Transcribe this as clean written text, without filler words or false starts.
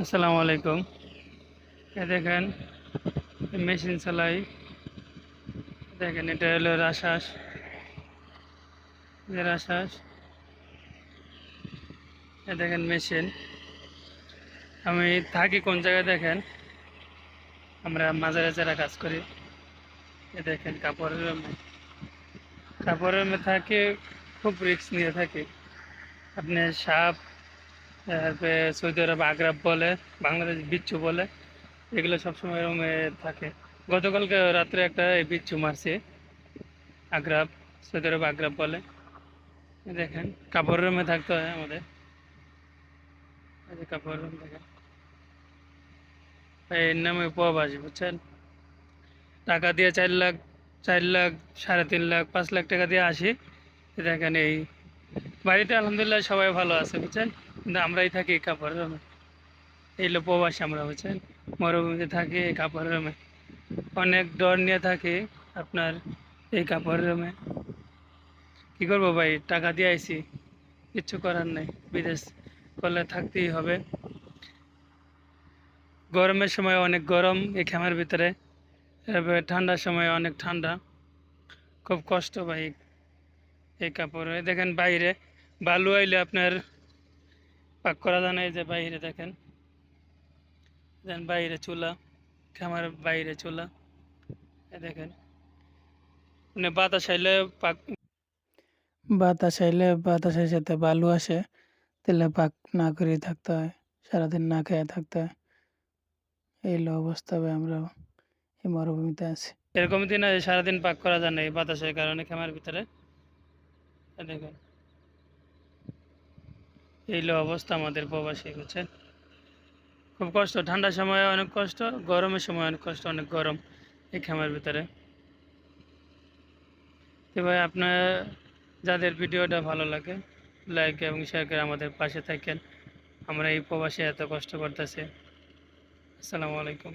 আসসালামু আলাইকুম। দেখেন মেশিন চালাই। দেখেন এটা হলো রাশাস, রাশাস। দেখেন মেশিন। আমি থাকি কোন জায়গায় দেখেন, আমরা মাজারে যারা কাজ করি। দেখেন কাপড়ের রুমে থাকি, খুব রিস্ক নিয়ে থাকি। আপনি সাপ, তারপরে সৌদি আরব আগ্রাব বলে, বাংলাদেশ বিচ্ছু বলে, এগুলো সবসময় রুমে থাকে। গতকালকে রাত্রে একটা এই বিচ্ছু মারছে, আগ্রাব, সৌদি আরব আগ্রাব বলে। দেখেন কাপড়ের রুমে থাকতে হয় আমাদের। এই যে কাপড়ের রুম দেখেন, এর নামে প্রবাসী, বুঝছেন। টাকা দিয়ে 4 লাখ, 4 লাখ, 3.5 লাখ, 5 লাখ টাকা দিয়ে আসি। দেখেন এই বাড়িতে আলহামদুলিল্লাহ সবাই ভালো আছে, বুঝছেন, কিন্তু আমরাই থাকি কাপড়ের রুমে। এই হলো প্রবাসী আমরা, বুঝছেন। মরুভূমিতে থাকি এই কাপড়ের রুমে, অনেক ডর নিয়ে থাকি আপনার এই কাপড়ের রুমে। কী করবো ভাই, টাকা দিয়ে আইছি, কিচ্ছু করার নেই। বিদেশ করলে থাকতেই হবে। গরমের সময় অনেক গরম এই খামের ভিতরে, এরপরে ঠান্ডার সময় অনেক ঠান্ডা। খুব কষ্ট ভাই এই কাপড়ে। দেখেন বাইরে বালু আইলে আপনার পাক করা যায় না। এই যে বাইরে দেখেন, দেখেন বাইরে চুলা, খামার বাইরে চুলা। এই দেখেন মানে বাতাসের সাথে বালু আসে, তাহলে পাক না করে থাকতে হয়, সারাদিন না খেয়ে থাকতে হয়। এই হলো অবস্থা ভাই, আমরা এই মরুভূমিতে আছি। এরকম দিন আছে সারাদিন পাক করা যায় না এই বাতাসের কারণে খামার ভিতরে। এই দেখেন এই হলো অবস্থা আমাদের প্রবাসী, বুঝছেন। খুব কষ্ট, ঠান্ডার সময় অনেক কষ্ট, গরমের সময় অনেক কষ্ট, অনেক গরম এই খামার ভিতরে। তো ভাই আপনার যাদের ভিডিওটা ভালো লাগে, লাইক এবং শেয়ার করে আমাদের পাশে থাকেন। আমরা এই প্রবাসে এত কষ্ট করতেছি। আসসালামু আলাইকুম।